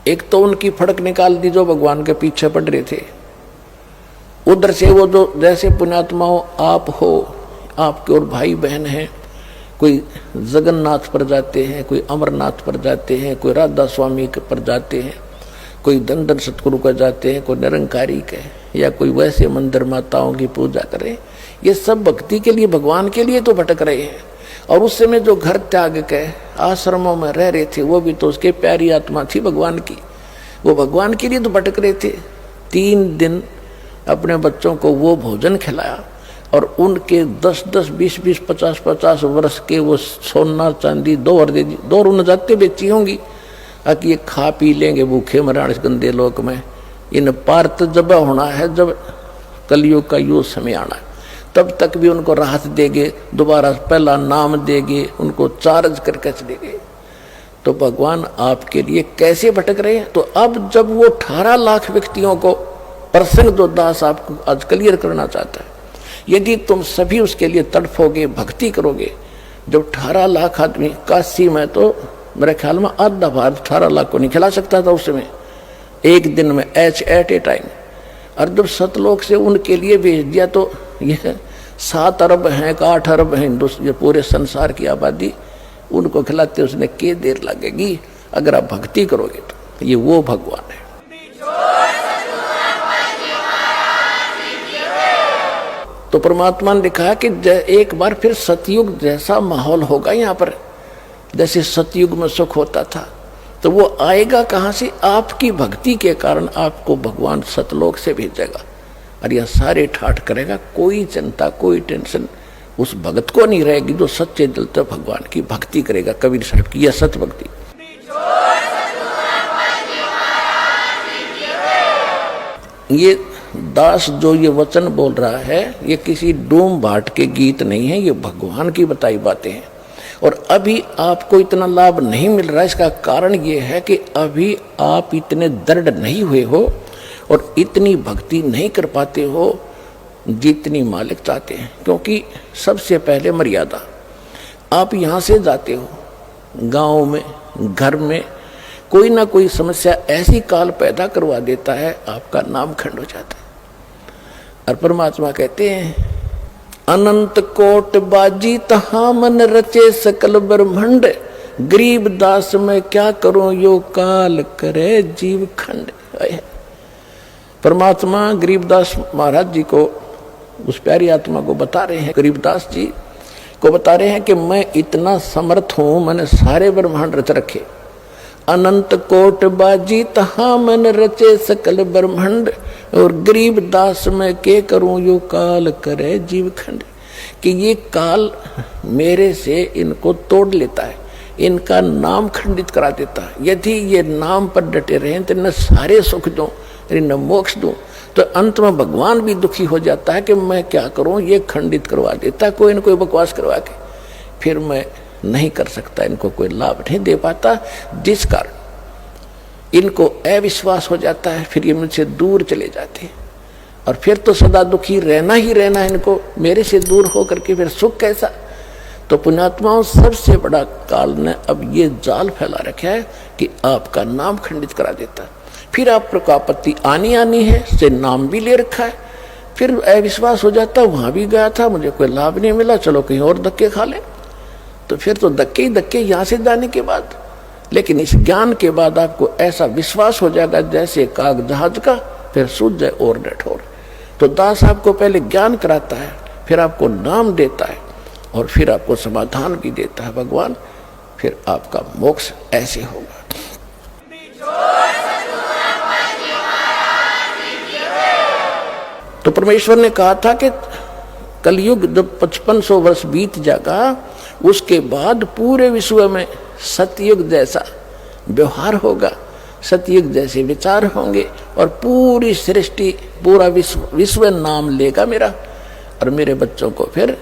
एक तो उनकी फड़क निकाल दी जो भगवान के पीछे पड़ रहे थे, उधर से वो जो जैसे पुण्यात्माओं आप हो, आपके और भाई बहन हैं, कोई जगन्नाथ पर जाते हैं, कोई अमरनाथ पर जाते हैं, कोई राधा स्वामी पर जाते हैं, कोई दंडन सतगुरु का जाते हैं, कोई निरंकारी के, या कोई वैसे मंदिर माताओं की पूजा करें। ये सब भक्ति के लिए, भगवान के लिए तो भटक रहे हैं। और उस समय जो घर त्याग के आश्रमों में रह रहे थे वो भी तो उसके प्यारी आत्मा थी भगवान की, वो भगवान के लिए तो भटक रहे थे। 3 दिन अपने बच्चों को वो भोजन खिलाया और उनके 10-10, 20-20, 50-50 वर्ष के वो सोना चांदी दो न जाते बेची होंगी, कि ये खा पी लेंगे भूखे मराण इस गंदे लोक में। इन पार तो जब होना है, जब कलयुग का यो समय आना है, तब तक भी उनको राहत देंगे, दोबारा पहला नाम देंगे, उनको चार्ज करके चलेंगे। तो भगवान आपके लिए कैसे भटक रहे हैं? तो अब जब वो 18 लाख व्यक्तियों को प्रसंग जो दास आपको आज क्लियर करना चाहता है, यदि तुम सभी उसके लिए तड़फोगे, भक्ति करोगे, जब 18 लाख आदमी, काशी में तो मेरे ख्याल में आधा भारत 18 लाख को नहीं खिला सकता था उस समय, एक दिन में एट ए टाइम। और जब सतलोक से उनके लिए भेज दिया तो यह 7 अरब हैं, 8 अरब हैं हिंदुस्तान, पूरे संसार की आबादी, उनको खिलाते उसने के देर लगेगी अगर आप भक्ति करोगे तो। ये वो भगवान है। तो परमात्मा ने लिखा कि एक बार फिर सतयुग जैसा माहौल होगा यहाँ पर, जैसे सतयुग में सुख होता था। तो वो आएगा कहाँ से? आपकी भक्ति के कारण आपको भगवान सतलोक से भेजेगा और यह सारे ठाठ करेगा। कोई चिंता, कोई टेंशन उस भगत को नहीं रहेगी जो सच्चे दिल से भगवान की भक्ति करेगा। कबीर साहब की यह सत भक्ति। ये दास जो ये वचन बोल रहा है, ये किसी डूम भाट के गीत नहीं है, ये भगवान की बताई बातें हैं। और अभी आपको इतना लाभ नहीं मिल रहा, इसका कारण ये है कि अभी आप इतने दृढ़ नहीं हुए हो और इतनी भक्ति नहीं कर पाते हो जितनी मालिक चाहते हैं। क्योंकि सबसे पहले मर्यादा, आप यहाँ से जाते हो, गांव में, घर में कोई ना कोई समस्या ऐसी काल पैदा करवा देता है, आपका नाम खंड हो जाता है। और परमात्मा कहते हैं, अनंत कोट बाजी तहाँ मन रचे सकल ब्रह्मंड, गरीब दास में क्या करूं यो काल करे जीव खंड। परमात्मा गरीबदास महाराज जी को, उस प्यारी आत्मा को बता रहे हैं, गरीबदास जी को बता रहे हैं कि मैं इतना समर्थ हूं, मैंने सारे ब्रह्मांड रच रखे। अनंत कोट बाजी तहाँ मन रचे सकल ब्रह्मांड, और गरीब दास में के करूं यो काल करे जीव खंड। कि ये काल मेरे से इनको तोड़ लेता है, इनका नाम खंडित करा देता है। यदि ये नाम पर डटे रहे तो न सारे सुख दूं न मोक्ष दूं। तो अंत में भगवान भी दुखी हो जाता है कि मैं क्या करूं, ये खंडित करवा देता कोई न कोई बकवास करवा के, फिर मैं नहीं कर सकता, इनको कोई लाभ नहीं दे पाता, जिस कारण इनको अविश्वास हो जाता है। फिर ये मुझसे दूर चले जाते हैं और फिर तो सदा दुखी रहना ही रहना है इनको, मेरे से दूर हो करके फिर सुख कैसा। तो पुण्यात्माओं, सबसे बड़ा काल ने अब ये जाल फैला रखा है कि आपका नाम खंडित करा देता है। फिर आपको आपत्ति आनी है, से नाम भी ले रखा है, फिर अविश्वास हो जाता, वहां भी गया था, मुझे कोई लाभ नहीं मिला, चलो कहीं और धक्के खा ले। तो फिर तो धक्के ही धक्के यहाँ से जाने के बाद। लेकिन इस ज्ञान के बाद आपको ऐसा विश्वास हो जाएगा जैसे काग जहाज का, फिर सूझ जाए और न ठोर। तो दास आपको पहले ज्ञान कराता है, फिर आपको नाम देता है और फिर आपको समाधान भी देता है भगवान, फिर आपका मोक्ष ऐसे होगा। तो परमेश्वर ने कहा था कि कलयुग जब 5500 वर्ष बीत जाएगा, उसके बाद पूरे विश्व में सतयुग जैसा व्यवहार होगा, सतयुग जैसे विचार होंगे और पूरी सृष्टि, पूरा विश्व नाम लेगा मेरा। और मेरे बच्चों को फिर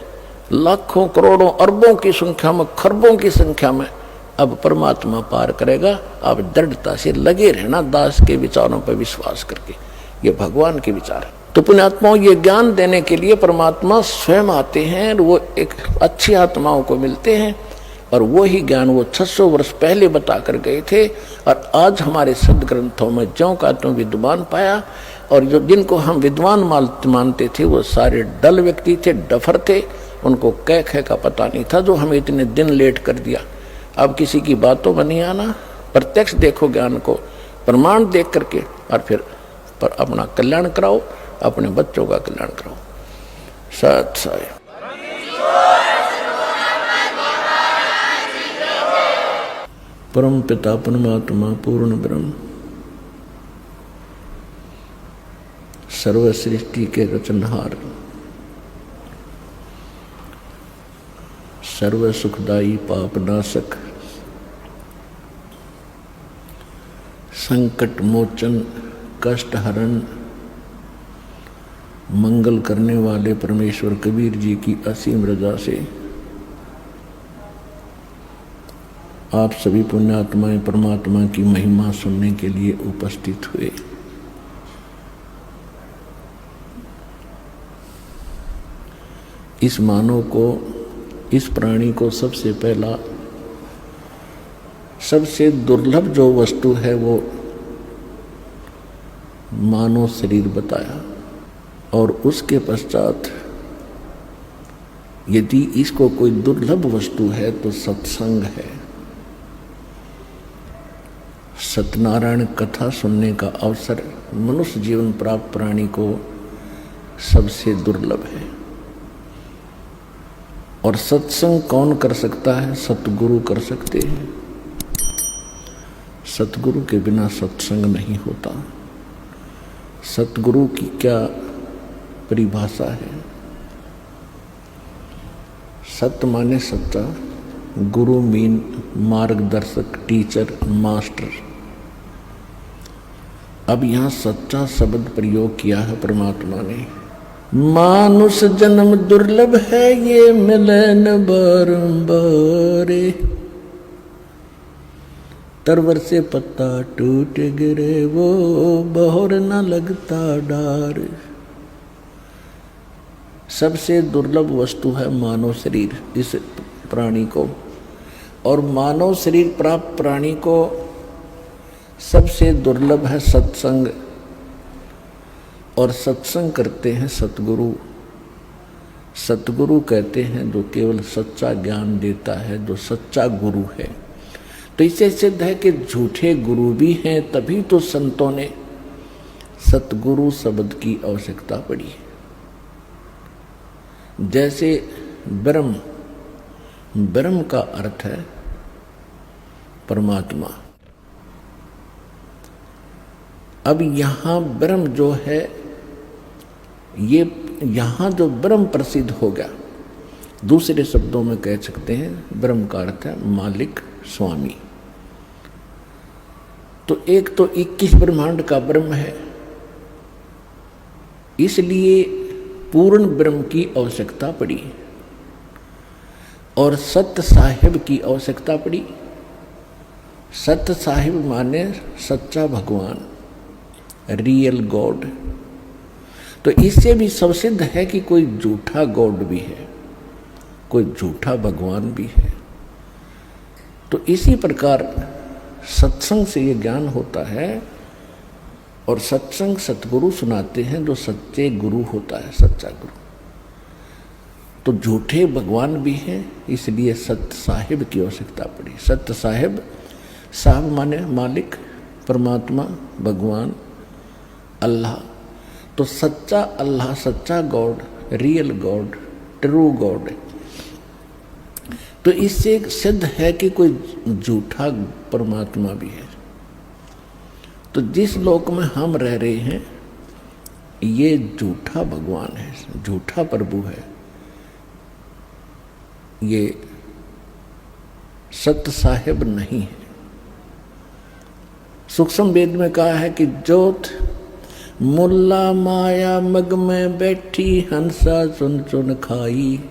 लाखों करोड़ों अरबों की संख्या में, खरबों की संख्या में अब परमात्मा पार करेगा। आप दृढ़ता से लगे रहना दास के विचारों पर विश्वास करके, ये भगवान के विचार है। तो पुण्यात्माओं, ये ज्ञान देने के लिए परमात्मा स्वयं आते हैं और वो एक अच्छी आत्माओं को मिलते हैं और वो ही ज्ञान वो 600 वर्ष पहले बता कर गए थे। और आज हमारे सदग्रंथों में ज्यों का त्यों विद्वान पाया। और जो जिनको हम विद्वान मानते थे वो सारे डल व्यक्ति थे, डफर थे, उनको कह कह का पता नहीं था, जो हमें इतने दिन लेट कर दिया। अब किसी की बातों में नहीं आना, प्रत्यक्ष देखो ज्ञान को, प्रमाण देख करके, और फिर पर अपना कल्याण कराओ, अपने बच्चों का कल्याण कराओ। सत साई। परम पिता परमात्मा पूर्ण ब्रह्म सर्व सृष्टि के रचनहार, सर्व सुखदाई पापनाशक, संकट मोचन, कष्ट हरण, मंगल करने वाले परमेश्वर कबीर जी की असीम रजा से आप सभी पुण्यात्माएं परमात्मा की महिमा सुनने के लिए उपस्थित हुए। इस मानव को, इस प्राणी को सबसे पहला, सबसे दुर्लभ जो वस्तु है वो मानव शरीर बताया। और उसके पश्चात यदि इसको कोई दुर्लभ वस्तु है तो सत्संग है। सत्यनारायण कथा सुनने का अवसर मनुष्य जीवन प्राप्त प्राणी को सबसे दुर्लभ है। और सत्संग कौन कर सकता है? सतगुरु कर सकते हैं। सतगुरु के बिना सत्संग नहीं होता। सतगुरु की क्या परिभाषा है? सत्य माने सच्चा, गुरु मीन मार्गदर्शक, टीचर, मास्टर। अब यहाँ सच्चा शब्द प्रयोग किया है परमात्मा ने। मानुष जन्म दुर्लभ है, ये मिले न बारंबार, तरवर से पत्ता टूट गिरे वो बहोर न लगता डार। सबसे दुर्लभ वस्तु है मानव शरीर इस प्राणी को। और मानव शरीर प्राप्त प्राणी को सबसे दुर्लभ है सत्संग। और सत्संग करते हैं सतगुरु। सतगुरु कहते हैं जो केवल सच्चा ज्ञान देता है, जो सच्चा गुरु है। तो इससे सिद्ध है कि झूठे गुरु भी हैं, तभी तो संतों ने सतगुरु शब्द की आवश्यकता पड़ी। जैसे ब्रह्म, ब्रह्म का अर्थ है परमात्मा। अब यहां ब्रह्म जो है, ये यहां जो ब्रह्म प्रसिद्ध हो गया, दूसरे शब्दों में कह सकते हैं ब्रह्म का अर्थ है मालिक, स्वामी। तो एक तो 21 ब्रह्मांड का ब्रह्म है, इसलिए पूर्ण ब्रह्म की आवश्यकता पड़ी। और सत्य साहिब की आवश्यकता पड़ी। सत्य साहिब माने सच्चा भगवान, रियल गॉड। तो इससे भी सबसिद्ध है कि कोई झूठा गॉड भी है, कोई झूठा भगवान भी है। तो इसी प्रकार सत्संग से ये ज्ञान होता है। और सत्संग सतगुरु सुनाते हैं, जो सच्चे गुरु होता है, सच्चा गुरु। तो झूठे भगवान भी हैं, इसलिए सत्य साहिब की आवश्यकता पड़ी। सत्य साहिब, साहब माने मालिक, परमात्मा, भगवान, अल्लाह। तो सच्चा अल्लाह, सच्चा God, real God, true God. तो इससे सिद्ध है कि कोई झूठा परमात्मा भी है। तो जिस लोक में हम रह रहे हैं, ये झूठा भगवान है, झूठा प्रभु है। ये सत्य साहिब नहीं है। सूक्ष्म वेद में कहा है कि ज्योत मुल्ला माया मग में बैठी, हंसा चुन चुन खाई।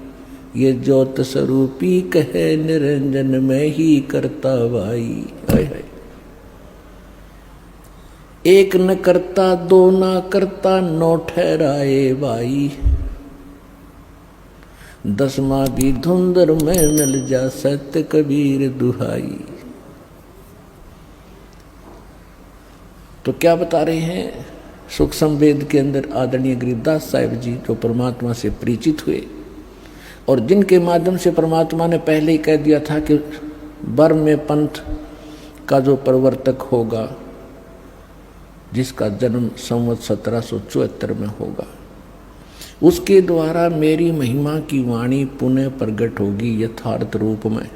ये ज्योत स्वरूपी कहे निरंजन में ही करता भाई। हाय हाय। एक न करता, दो न करता, नौ ठहराए भाई। दसमा भी धुंधर में मिल जा सत्य कबीर दुहाई। तो क्या बता रहे हैं सूक्ष्म वेद के अंदर आदरणीय गरीबदास साहिब जी, जो परमात्मा से परिचित हुए और जिनके माध्यम से परमात्मा ने पहले ही कह दिया था कि बर्म में पंथ का जो प्रवर्तक होगा, जिसका जन्म संवत 1774 में होगा, उसके द्वारा मेरी महिमा की वाणी पुनः प्रकट होगी यथार्थ रूप में।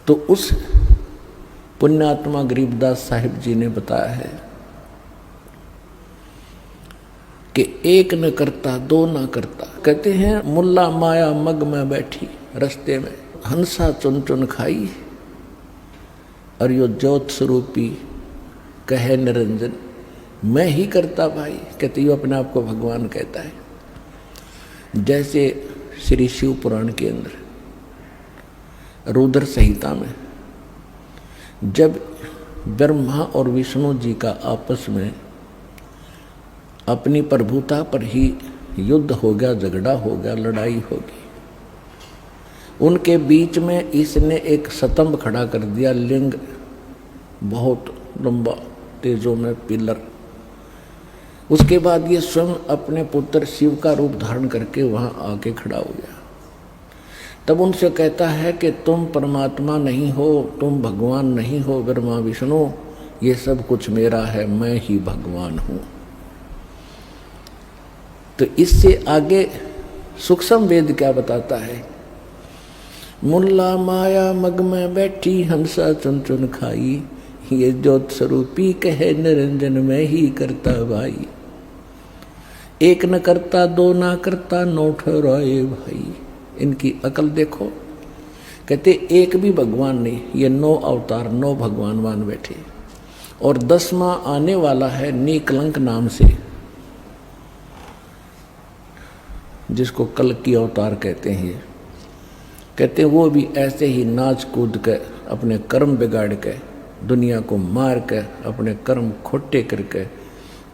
तो उस पुण्यात्मा गरीबदास साहिब जी ने बताया है कि एक न करता दो न करता। कहते हैं मुल्ला माया मग में बैठी रस्ते में हंसा चुन चुन खाई, और यो ज्योत स्वरूपी कहे निरंजन मैं ही करता भाई। कहते यो अपने आप को भगवान कहता है। जैसे श्री शिव पुराण के अंदर रुद्र संहिता में जब ब्रह्मा और विष्णु जी का आपस में अपनी प्रभुता पर ही युद्ध हो गया, झगड़ा हो गया, लड़ाई होगी, उनके बीच में इसने एक स्तंभ खड़ा कर दिया, लिंग बहुत लंबा तेजों में पिलर। उसके बाद ये स्वयं अपने पुत्र शिव का रूप धारण करके वहां आके खड़ा हो गया। तब उनसे कहता है कि तुम परमात्मा नहीं हो, तुम भगवान नहीं हो ब्रह्मा विष्णु, ये सब कुछ मेरा है, मैं ही भगवान हूं। तो इससे आगे सूक्ष्म वेद क्या बताता है, मुल्ला माया मग में बैठी हंसा चुन चुन खाई, ये ज्योत स्वरूपी कहे निरंजन मैं ही करता भाई। एक न करता दो ना करता नौ ठहराए भाई। इनकी अकल देखो। कहते एक भी भगवान नहीं, ये 9 अवतार 9 भगवान मान बैठे, और 10वां आने वाला है निकलंक नाम से, जिसको कल्कि अवतार कहते हैं। कहते हैं वो भी ऐसे ही नाच कूद के अपने कर्म बिगाड़ के दुनिया को मार के अपने कर्म खोटे करके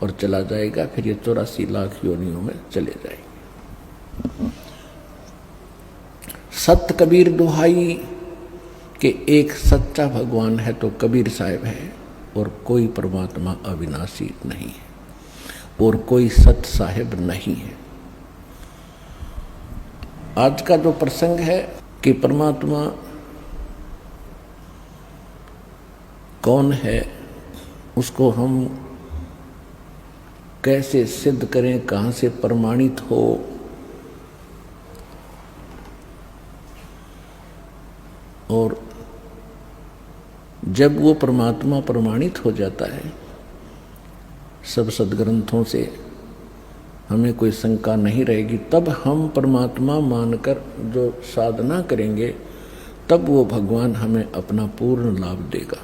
और चला जाएगा, फिर ये 84 लाख योनियों में चले जाएंगे। सत्य कबीर दुहाई कि एक सच्चा भगवान है तो कबीर साहिब है, और कोई परमात्मा अविनाशी नहीं है, और कोई सत्य साहिब नहीं है। आज का जो प्रसंग है कि परमात्मा कौन है, उसको हम कैसे सिद्ध करें, कहाँ से प्रमाणित हो, और जब वो परमात्मा प्रमाणित हो जाता है सब सदग्रंथों से, हमें कोई शंका नहीं रहेगी, तब हम परमात्मा मानकर जो साधना करेंगे तब वो भगवान हमें अपना पूर्ण लाभ देगा।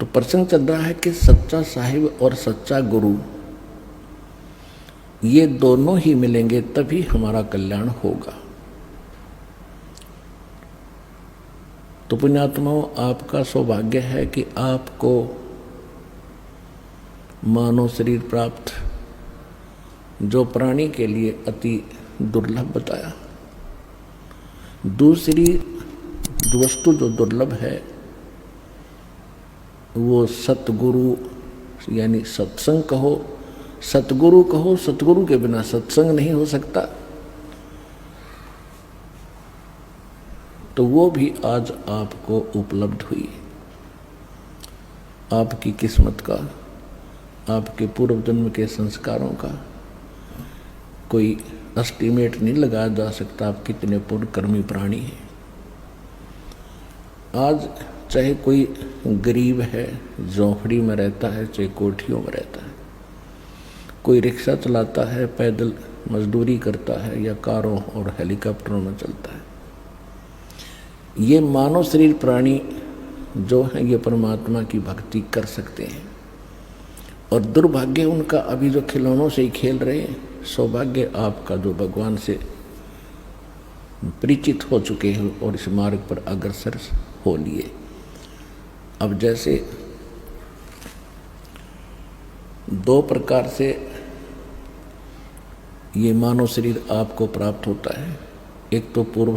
तो प्रसंग चल रहा है कि सच्चा साहिब और सच्चा गुरु ये दोनों ही मिलेंगे तभी हमारा कल्याण होगा। तो पुण्यात्माओं, आपका सौभाग्य है कि आपको मानव शरीर प्राप्त, जो प्राणी के लिए अति दुर्लभ बताया। दूसरी वस्तु जो दुर्लभ है वो सतगुरु यानी सत्संग कहो, सतगुरु कहो। सतगुरु के बिना सत्संग नहीं हो सकता। तो वो भी आज आपको उपलब्ध हुई। आपकी किस्मत का, आपके पूर्व जन्म के संस्कारों का कोई एस्टीमेट नहीं लगाया जा सकता। आप कितने पुण्यकर्मी प्राणी हैं। आज चाहे कोई गरीब है, झोंपड़ी में रहता है, चाहे कोठियों में रहता है, कोई रिक्शा चलाता है, पैदल मजदूरी करता है, या कारों और हेलीकॉप्टरों में चलता है, ये मानव शरीर प्राणी जो है ये परमात्मा की भक्ति कर सकते हैं। और दुर्भाग्य उनका अभी जो खिलौनों से ही खेल रहे हैं। सौभाग्य आपका जो भगवान से परिचित हो चुके हैं और इस मार्ग पर अग्रसर हो लिए। अब जैसे दो प्रकार से ये मानव शरीर आपको प्राप्त होता है। एक तो पूर्व